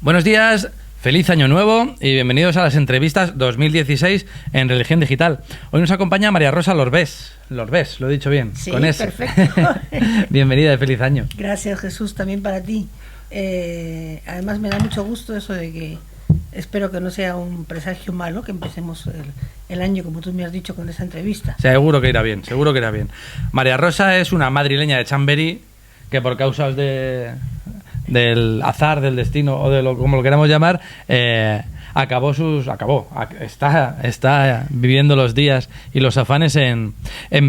Buenos días, feliz año nuevo y bienvenidos a las entrevistas 2016 en Religión Digital. Hoy nos acompaña María Rosa Lorbés. Lorbés, lo he dicho bien, sí, con S. Perfecto. Bienvenida y feliz año. Gracias, Jesús, también para ti. Además me da mucho gusto eso de que espero que no sea un presagio malo, que empecemos el año, como tú me has dicho, con esa entrevista. Seguro que irá bien, seguro que irá bien. María Rosa es una madrileña de Chamberí que por causas del azar, del destino o de como lo queramos llamar, está viviendo los días y los afanes en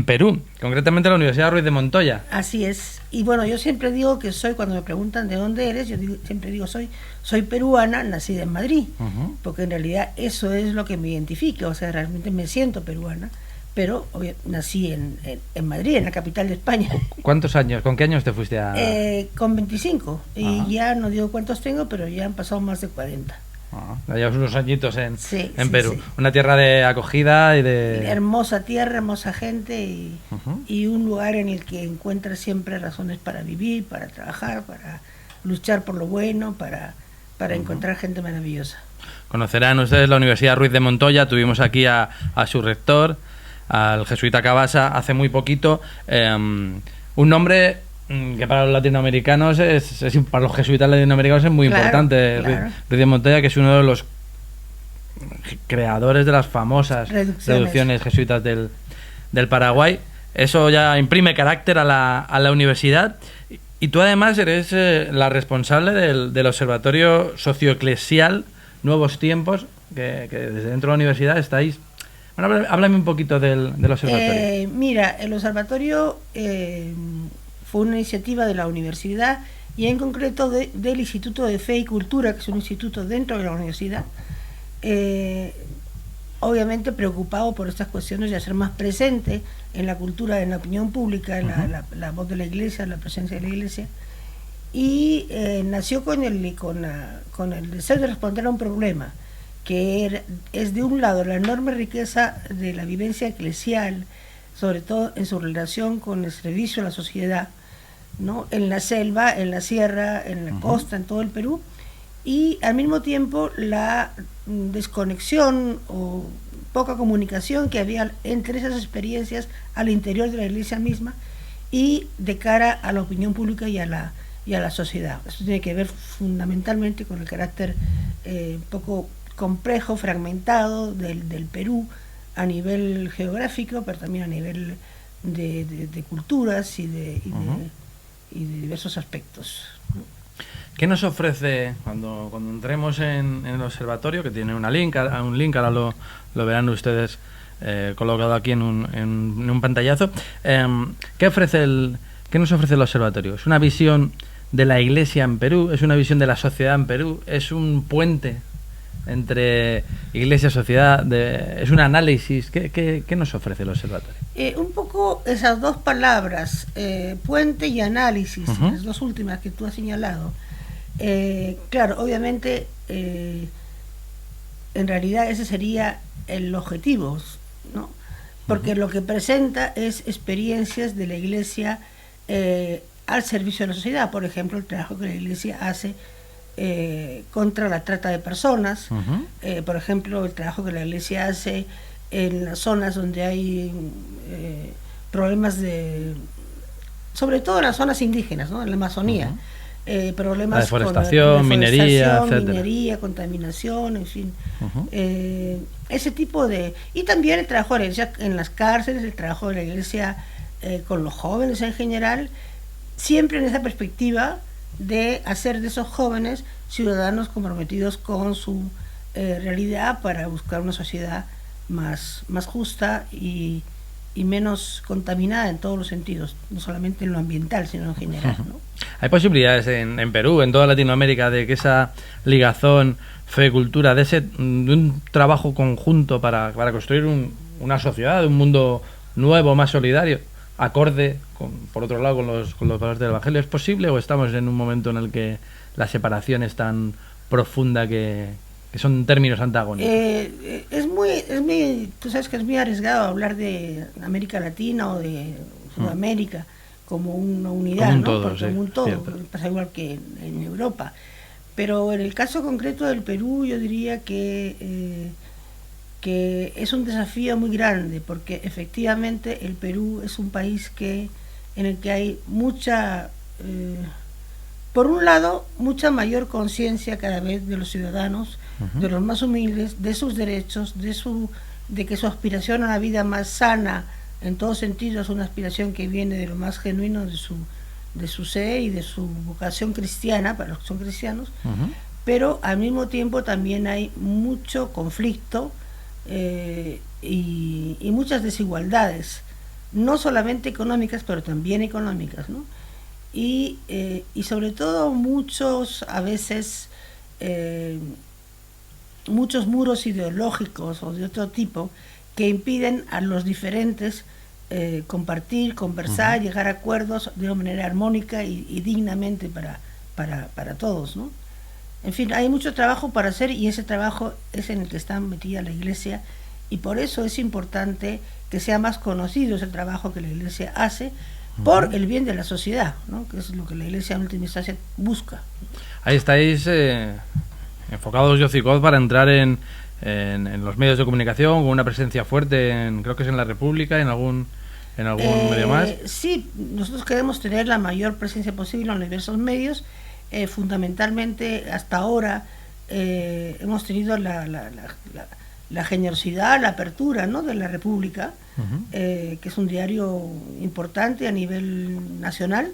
Perú, concretamente en la Universidad Ruiz de Montoya. Así es. Y bueno, yo siempre digo que cuando me preguntan de dónde eres, siempre digo soy peruana, nacida en Madrid, porque en realidad eso es lo que me identifica, o sea, realmente me siento peruana, pero nací en Madrid, en la capital de España. ¿Cuántos años? ¿Con qué años te fuiste a...? Con 25, y ya no digo cuántos tengo, pero ya han pasado más de 40. Ya llevas unos añitos en Perú. Sí. Una tierra de acogida y de... Hermosa tierra, hermosa gente y un lugar en el que encuentras siempre razones para vivir, para trabajar, para luchar por lo bueno, para encontrar gente maravillosa. Conocerán ustedes la Universidad Ruiz de Montoya. Tuvimos aquí a su rector, al jesuita Cabasa, hace muy poquito. Un nombre que para los latinoamericanos para los jesuitas latinoamericanos es muy importante. Claro. Ruiz de Montoya, que es uno de los creadores de las famosas reducciones jesuitas del Paraguay. Eso ya imprime carácter a la universidad. Y tú además eres la responsable del Observatorio Socioeclesial Nuevos Tiempos, que desde dentro de la universidad estáis... Bueno, háblame un poquito del observatorio. Mira, el observatorio fue una iniciativa de la universidad y en concreto del Instituto de Fe y Cultura, que es un instituto dentro de la universidad, obviamente preocupado por estas cuestiones de hacer más presente en la cultura, en la opinión pública, en la voz de la Iglesia, la presencia de la Iglesia, y nació con el deseo de responder a un problema que es de un lado la enorme riqueza de la vivencia eclesial, sobre todo en su relación con el servicio a la sociedad, ¿no? En la selva, en la sierra, en la costa, en todo el Perú, y al mismo tiempo la desconexión o poca comunicación que había entre esas experiencias al interior de la Iglesia misma y de cara a la opinión pública y a la sociedad. Eso tiene que ver fundamentalmente con el carácter poco complejo, fragmentado del Perú a nivel geográfico, pero también a nivel de culturas y de diversos aspectos, ¿no? ¿Qué nos ofrece cuando entremos en el observatorio, que tiene un link, ahora lo verán ustedes colocado aquí en un pantallazo? ¿Qué nos ofrece el observatorio? ¿Es una visión de la Iglesia en Perú? ¿Es una visión de la sociedad en Perú? ¿Es un puente entre iglesia y sociedad? ¿Es un análisis? ¿Qué nos ofrece el observatorio? Un poco esas dos palabras, puente y análisis, las dos últimas que tú has señalado. Claro, obviamente, en realidad ese sería el objetivo, ¿no? Porque lo que presenta es experiencias de la Iglesia al servicio de la sociedad. Por ejemplo, el trabajo que la Iglesia hace contra la trata de personas, por ejemplo, el trabajo que la Iglesia hace en las zonas donde hay problemas sobre todo en las zonas indígenas, ¿no? En la Amazonía, problemas la deforestación, minería, contaminación, en fin, ese tipo de... Y también el trabajo de la Iglesia en las cárceles, el trabajo de la Iglesia con los jóvenes en general, siempre en esa perspectiva de hacer de esos jóvenes ciudadanos comprometidos con su realidad para buscar una sociedad más justa y menos contaminada en todos los sentidos, no solamente en lo ambiental, sino en general, ¿no? ¿Hay posibilidades en Perú, en toda Latinoamérica, de que esa ligazón fe-cultura, de un trabajo conjunto para construir una sociedad, un mundo nuevo, más solidario, acorde, por otro lado, con los valores del Evangelio? ¿Es posible o estamos en un momento en el que la separación es tan profunda que son términos antagónicos? Es muy, tú sabes que es muy arriesgado hablar de América Latina o de Sudamérica como una unidad, como un ¿no? todo, Porque como un todo, cierto. pasa igual que en Europa. Pero en el caso concreto del Perú, yo diría que es un desafío muy grande, porque efectivamente el Perú es un país en el que hay mucha, por un lado, mucha mayor conciencia cada vez de los ciudadanos, de los más humildes, de sus derechos, de que su aspiración a una vida más sana, en todo sentido, es una aspiración que viene de lo más genuino de su ser y de su vocación cristiana, para los que son cristianos, pero al mismo tiempo también hay mucho conflicto y muchas desigualdades, no solamente económicas, pero también económicas, ¿no? Y sobre todo a veces, muchos muros ideológicos o de otro tipo que impiden a los diferentes compartir, conversar, llegar a acuerdos de una manera armónica y dignamente para todos, ¿no? En fin, hay mucho trabajo para hacer y ese trabajo es en el que está metida la Iglesia, y por eso es importante que sea más conocido ese trabajo que la Iglesia hace por el bien de la sociedad, ¿no? Que es lo que la Iglesia en última instancia busca. Ahí estáis enfocados, Yocicot, para entrar en los medios de comunicación con una presencia fuerte, creo que es en La República, en algún medio más. Sí, nosotros queremos tener la mayor presencia posible en los diversos medios. Fundamentalmente hasta ahora hemos tenido la generosidad, la apertura, ¿no?, de La República, que es un diario importante a nivel nacional,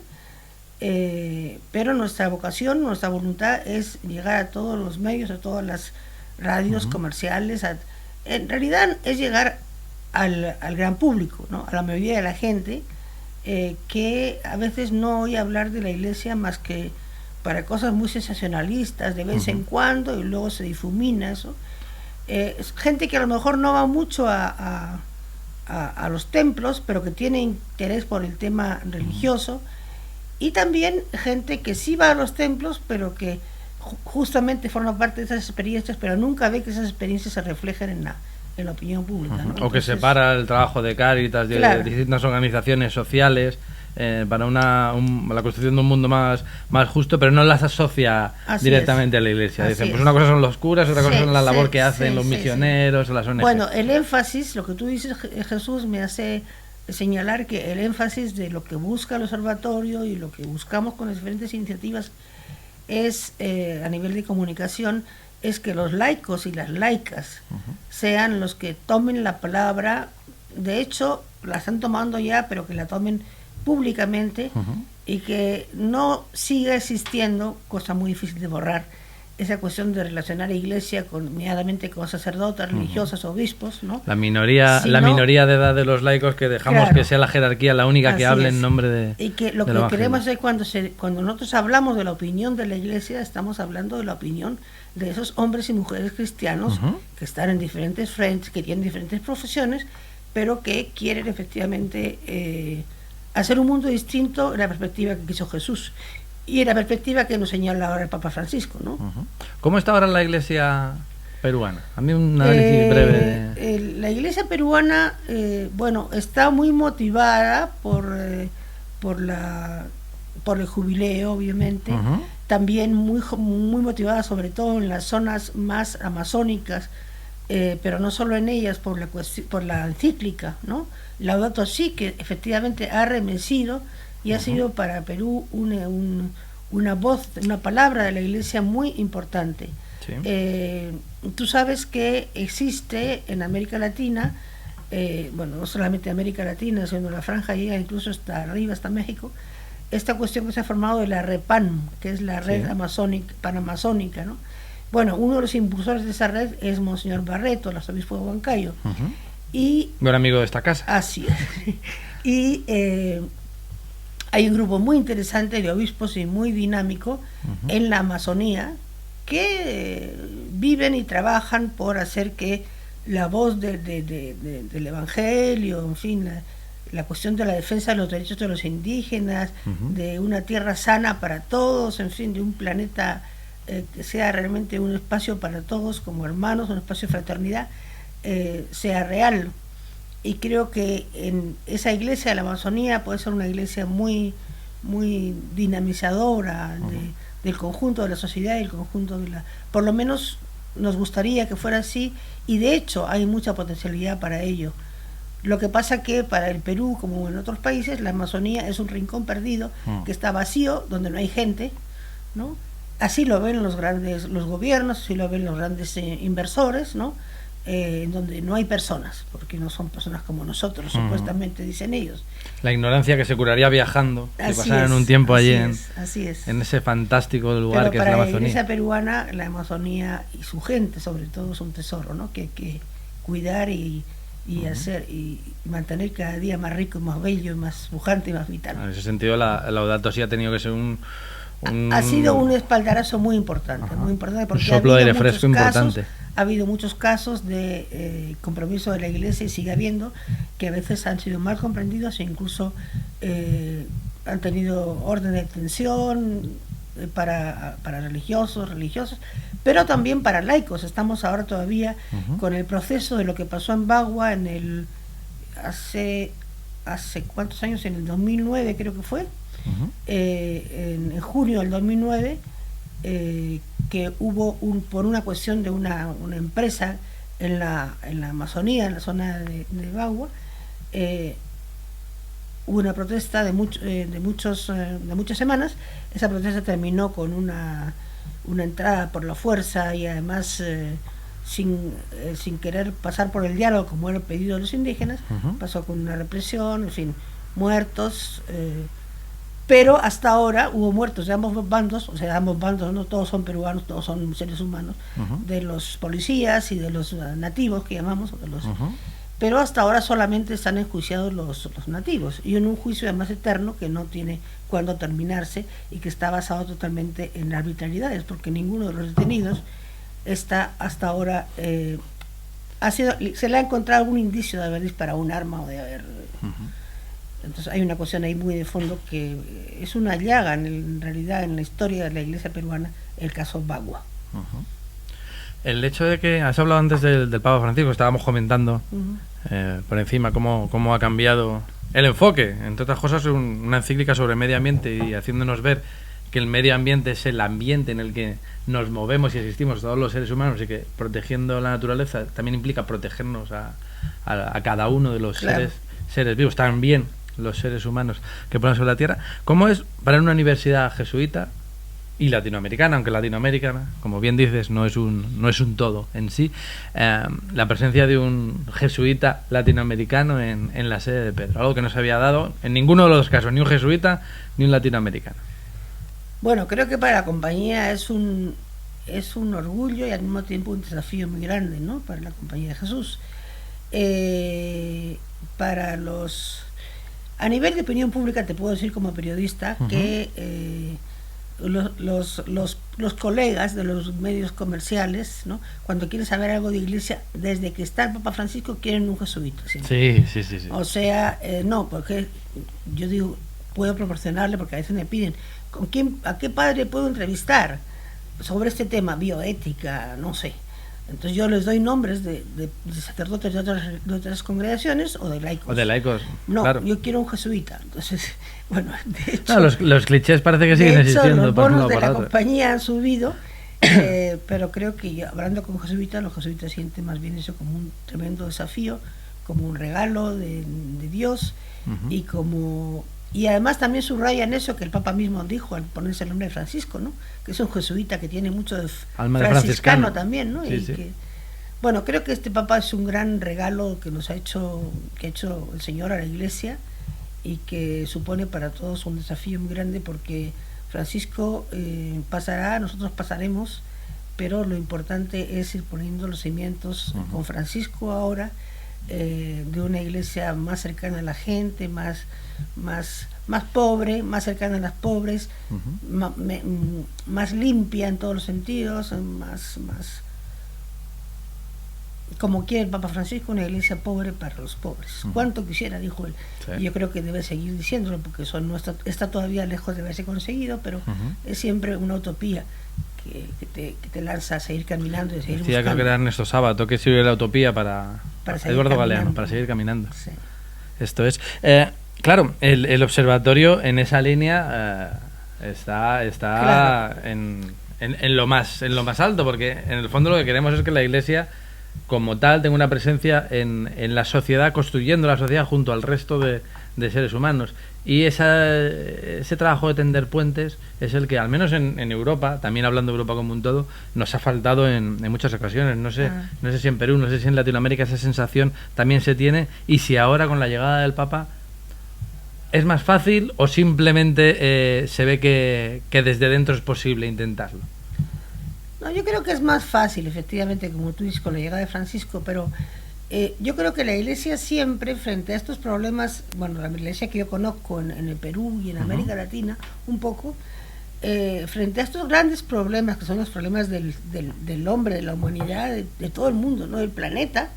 pero nuestra vocación, nuestra voluntad es llegar a todos los medios, a todas las radios comerciales, en realidad es llegar al gran público, ¿no?, a la mayoría de la gente que a veces no oye hablar de la Iglesia más que para cosas muy sensacionalistas de vez en cuando, y luego se difumina eso. Gente que a lo mejor no va mucho a los templos, pero que tiene interés por el tema religioso, y también gente que sí va a los templos, pero que justamente forma parte de esas experiencias, pero nunca ve que esas experiencias se reflejen en la opinión pública, ¿no? O que separa el trabajo de Cáritas, de distintas organizaciones sociales, para la construcción de un mundo más justo, pero no las asocia directamente a la Iglesia. Dicen, pues una cosa son los curas, otra cosa son la labor que hacen los misioneros, las ONG. Bueno, el énfasis, lo que tú dices, Jesús, me hace señalar que el énfasis de lo que busca el observatorio y lo que buscamos con las diferentes iniciativas es, a nivel de comunicación, es que los laicos y las laicas sean los que tomen la palabra. De hecho, la están tomando ya, pero que la tomen públicamente, y que no siga existiendo, cosa muy difícil de borrar, esa cuestión de relacionar a Iglesia mediadamente con sacerdotes, religiosas, obispos, ¿no? La minoría de edad de los laicos, que dejamos que sea la jerarquía la única que hable en nombre de y que lo que queremos es cuando nosotros hablamos de la opinión de la Iglesia, estamos hablando de la opinión de esos hombres y mujeres cristianos que están en diferentes frentes, que tienen diferentes profesiones, pero que quieren efectivamente hacer un mundo distinto en la perspectiva que quiso Jesús y en la perspectiva que nos señala ahora el Papa Francisco, ¿no? ¿Cómo está ahora la Iglesia peruana? A mí un análisis breve. La Iglesia peruana, bueno, está muy motivada por el jubileo, obviamente. También muy motivada, sobre todo en las zonas más amazónicas, pero no solo en ellas, por la encíclica, ¿no?, Laudato Si, que efectivamente ha remecido y ha sido para Perú una voz, una palabra de la Iglesia muy importante. Sí. Tú sabes que existe en América Latina, bueno, no solamente América Latina, sino la franja llega incluso hasta arriba, hasta México, esta cuestión que se ha formado de la REPAN, que es la red panamazónica, ¿no? Bueno, uno de los impulsores de esa red es Monseñor Barreto, el arzobispo de Huancayo. Y buen amigo de esta casa. Así es. Y hay un grupo muy interesante de obispos y muy dinámico en la Amazonía que viven y trabajan por hacer que la voz del Evangelio, en fin, la cuestión de la defensa de los derechos de los indígenas, de una tierra sana para todos, en fin, de un planeta que sea realmente un espacio para todos como hermanos, un espacio de fraternidad, sea real. Y creo que en esa iglesia de la Amazonía puede ser una iglesia muy dinamizadora del conjunto de la sociedad y el conjunto de la... Por lo menos nos gustaría que fuera así, y de hecho hay mucha potencialidad para ello. Lo que pasa que para el Perú, como en otros países, la Amazonía es un rincón perdido que está vacío, donde no hay gente, ¿no? Así lo ven los gobiernos, así lo ven los grandes inversores, ¿no? Donde no hay personas, porque no son personas como nosotros, supuestamente dicen ellos. La ignorancia que se curaría viajando, si Así pasaran es, un tiempo allí así es. en ese fantástico lugar Pero que es la para la Amazonía. Iglesia peruana, la Amazonía y su gente, sobre todo, es un tesoro, ¿no? Que hay que cuidar y hacer y mantener cada día más rico, más bello, más pujante y más vital. En ese sentido, la Laudato Si ha tenido que ser ha sido un espaldarazo muy importante, porque un soplo de aire fresco importante. Ha habido muchos casos de compromiso de la Iglesia, y sigue habiendo, que a veces han sido mal comprendidos e incluso han tenido orden de detención para religiosas, pero también para laicos. Estamos ahora todavía con el proceso de lo que pasó en Bagua hace ¿cuántos años? En el 2009 creo que fue. En junio del 2009, que hubo por una cuestión de una empresa en la Amazonía, en la zona de Bagua, hubo una protesta de muchas semanas. Esa protesta terminó con una entrada por la fuerza y además sin querer pasar por el diálogo como era el pedido de los indígenas. Pasó con una represión, en fin, muertos, pero hasta ahora hubo muertos de ambos bandos, o sea, ambos bandos, no todos son peruanos, todos son seres humanos, de los policías y de los nativos que llamamos, pero hasta ahora solamente están enjuiciados los nativos, y en un juicio además eterno que no tiene cuándo terminarse y que está basado totalmente en arbitrariedades, porque ninguno de los detenidos está hasta ahora se le ha encontrado algún indicio de haber disparado un arma o de haber... Entonces hay una cuestión ahí muy de fondo que es una llaga en realidad en la historia de la Iglesia peruana, el caso Bagua. El hecho de que has hablado antes del Papa Francisco, estábamos comentando por encima cómo ha cambiado el enfoque, entre otras cosas una encíclica sobre medio ambiente, y haciéndonos ver que el medio ambiente es el ambiente en el que nos movemos y existimos todos los seres humanos, y que protegiendo la naturaleza también implica protegernos a cada uno de los seres vivos, también los seres humanos que ponen sobre la tierra. ¿Cómo es para una universidad jesuita y latinoamericana, aunque latinoamericana, como bien dices, no es un todo en sí, la presencia de un jesuita latinoamericano en la sede de Pedro? Algo que no se había dado en ninguno de los dos casos, ni un jesuita ni un latinoamericano. Bueno, creo que para la compañía es un orgullo y al mismo tiempo un desafío muy grande, ¿no? Para la Compañía de Jesús. A nivel de opinión pública te puedo decir como periodista que los colegas de los medios comerciales, ¿no? Cuando quieren saber algo de Iglesia, desde que está el Papa Francisco quieren un jesuita. Sí. O sea, no, porque yo digo, puedo proporcionarle, porque a veces me piden, ¿a qué padre puedo entrevistar sobre este tema? Bioética, no sé. Entonces yo les doy nombres de sacerdotes de otras congregaciones o de laicos. No, claro. Yo quiero un jesuita. Entonces, bueno, de hecho... No, los clichés parece que siguen existiendo. Los bonos de la compañía han subido, pero creo que hablando con jesuitas, los jesuitas sienten más bien eso como un tremendo desafío, como un regalo de Dios, y además también subrayan eso que el Papa mismo dijo al ponerse el nombre de Francisco, ¿no? Que es un jesuita que tiene mucho de franciscano también, ¿no? Sí. Bueno, creo que este Papa es un gran regalo que ha hecho el Señor a la Iglesia, y que supone para todos un desafío muy grande, porque Francisco pasará, nosotros pasaremos, pero lo importante es ir poniendo los cimientos con Francisco ahora, de una iglesia más cercana a la gente, más pobre, más cercana a las pobres, más limpia en todos los sentidos, más como quiere el Papa Francisco, una iglesia pobre para los pobres. Cuánto quisiera, dijo él. Y yo creo que debe seguir diciéndolo, porque eso no está todavía lejos de haberse conseguido, pero es siempre una utopía que te lanza a seguir caminando y a seguir buscando. Creo que era Ernesto Sábato, que sirve la utopía para Eduardo Galeano, para seguir caminando. Sí. Esto es. Claro, el observatorio en esa línea está Claro. en lo más alto, porque en el fondo lo que queremos es que la Iglesia como tal tenga una presencia en la sociedad, construyendo la sociedad junto al resto de seres humanos. Y ese trabajo de tender puentes es el que, al menos en Europa, también hablando de Europa como un todo, nos ha faltado en muchas ocasiones. No sé si en Perú, no sé si en Latinoamérica esa sensación también se tiene, y si ahora con la llegada del Papa es más fácil o simplemente se ve que desde dentro es posible intentarlo. No, yo creo que es más fácil, efectivamente, como tú dices, con la llegada de Francisco, pero yo creo que la Iglesia siempre, frente a estos problemas, bueno, la Iglesia que yo conozco en el Perú y en América Latina, un poco, frente a estos grandes problemas, que son los problemas del hombre, de la humanidad, de todo el mundo, ¿no?, del planeta,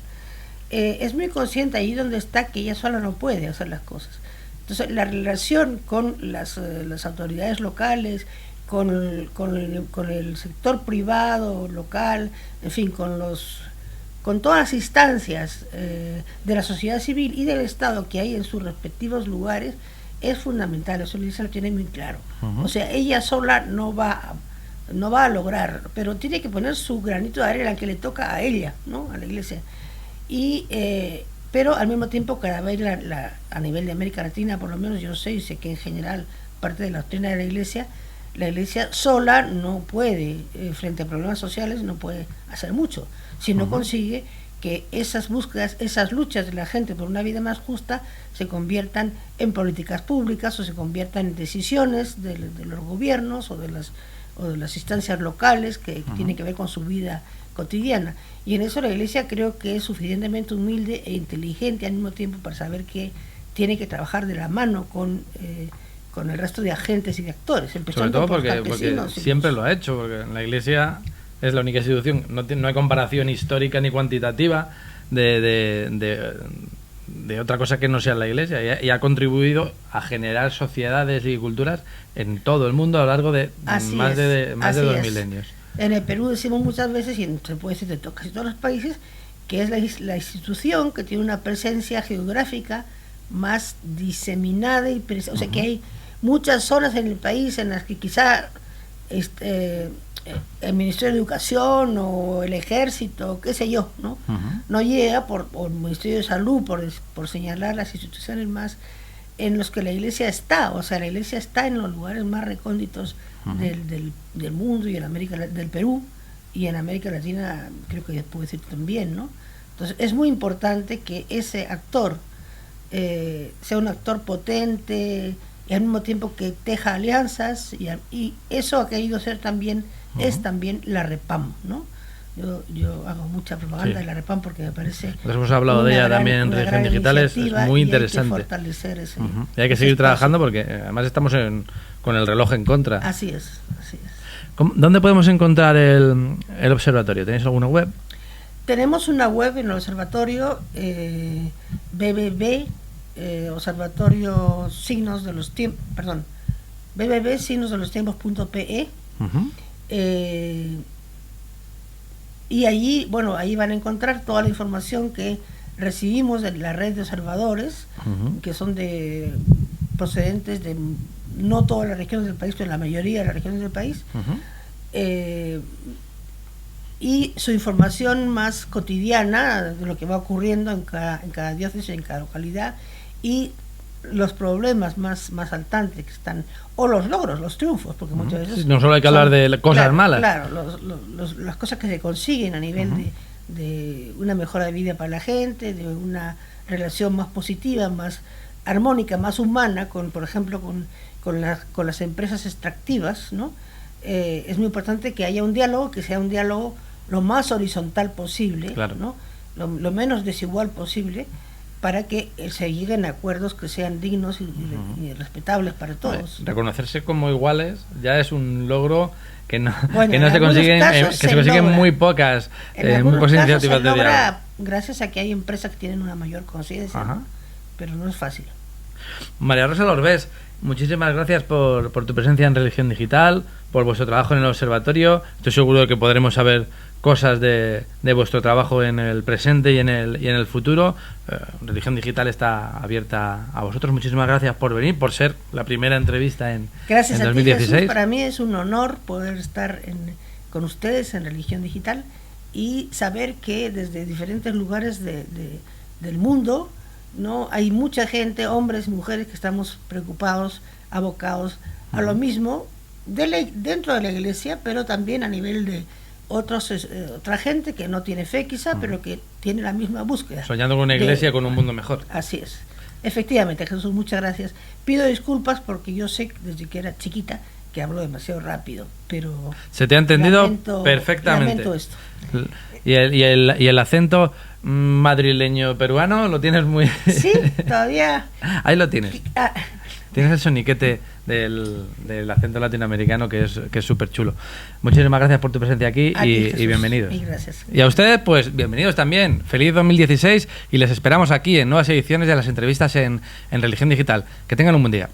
es muy consciente ahí donde está que ella sola no puede hacer las cosas. Entonces, la relación con las autoridades locales, con el sector privado, local, en fin, con todas las instancias de la sociedad civil y del Estado que hay en sus respectivos lugares, es fundamental. Eso la Iglesia lo tiene muy claro. O sea, ella sola no va a lograr, pero tiene que poner su granito de arena que le toca a ella, ¿no?, a la Iglesia. Pero al mismo tiempo, cada vez a nivel de América Latina, por lo menos yo sé, y sé que en general parte de la doctrina de la Iglesia sola no puede, frente a problemas sociales, no puede hacer mucho, si no consigue que esas búsquedas, esas luchas de la gente por una vida más justa se conviertan en políticas públicas o se conviertan en decisiones de los gobiernos o de las instancias locales que tienen que ver con su vida cotidiana. Y en eso la Iglesia creo que es suficientemente humilde e inteligente al mismo tiempo para saber que tiene que trababar de la mano con el resto de agentes y de actores, sobre todo porque siempre lo ha hecho, porque la Iglesia es la única institución, no hay comparación histórica ni cuantitativa de otra cosa que no sea la Iglesia, y ha contribuido a generar sociedades y culturas en todo el mundo a lo largo de más de 2 milenios. En el Perú decimos muchas veces, y se puede decir de casi todos los países, que es la institución que tiene una presencia geográfica más diseminada y o sea, que hay muchas zonas en el país en las que quizá el Ministerio de Educación o el Ejército, qué sé yo, ¿no? No llega, o el Ministerio de Salud, por señalar las instituciones más en los que la Iglesia está. O sea, la Iglesia está en los lugares más recónditos del mundo, y en América del Perú y en América Latina creo que puedo decir también, ¿no? Entonces es muy importante que ese actor sea un actor potente y al mismo tiempo que teja alianzas, y eso ha querido ser también, es también la REPAM, ¿no? Yo hago mucha propaganda de la REPAM porque me parece... Pues hemos hablado de ella también en Religión Digital, es muy interesante. Hay que fortalecer ese, y hay que seguir trabajando porque además estamos con el reloj en contra. Así es. ¿Dónde podemos encontrar el observatorio? ¿Tenéis alguna web? Tenemos una web en el observatorio, observatorio signos de los tiempos, perdón, www.signosdelostempos.pe. Y allí, bueno, ahí van a encontrar toda la información que recibimos de la red de observadores, que son procedentes de no todas las regiones del país, pero la mayoría de las regiones del país, y su información más cotidiana de lo que va ocurriendo en cada diócesis, en cada localidad, y los problemas más saltantes que están, o los logros, los triunfos, porque muchas veces... No solo hay que hablar de cosas malas. Claro, las cosas que se consiguen a nivel de una mejora de vida para la gente, de una relación más positiva, más armónica, más humana, por ejemplo, con las empresas extractivas, ¿no? Es muy importante que haya un diálogo, que sea un diálogo lo más horizontal posible, ¿no? Lo menos desigual posible, para que se lleguen a acuerdos que sean dignos y respetables para todos. Reconocerse como iguales ya es un logro que no se consigue, que se consiguen muy pocas iniciativas de diálogo. Gracias a que hay empresas que tienen una mayor conciencia, ¿no? Pero no es fácil. María Rosa Lorbés, muchísimas gracias por tu presencia en Religión Digital, por vuestro trabajo en el observatorio. Estoy seguro de que podremos saber cosas de vuestro trabajo en el presente y en el futuro. Religión Digital está abierta a vosotros. Muchísimas gracias por venir, por ser la primera entrevista en 2016. Gracias a ti, Jesús. Para mí es un honor poder estar con ustedes en Religión Digital y saber que desde diferentes lugares del mundo, ¿no? Hay mucha gente, hombres y mujeres, que estamos preocupados, abocados a lo mismo dentro de la iglesia, pero también a nivel de otra gente que no tiene fe quizá, pero que tiene la misma búsqueda. Soñando con una iglesia con un mundo mejor. Así es. Efectivamente, Jesús, muchas gracias. Pido disculpas porque yo sé desde que era chiquita que hablo demasiado rápido, pero... Se te ha entendido perfectamente. Lamento esto. Y el acento madrileño peruano lo tienes muy... Sí, todavía... Ahí lo tienes. Tienes el soniquete del acento latinoamericano que es súper chulo. Muchísimas gracias por tu presencia aquí y bienvenidos. Y gracias. Y a ustedes, pues bienvenidos también. Feliz 2016 y les esperamos aquí en nuevas ediciones de las entrevistas en Religión Digital. Que tengan un buen día.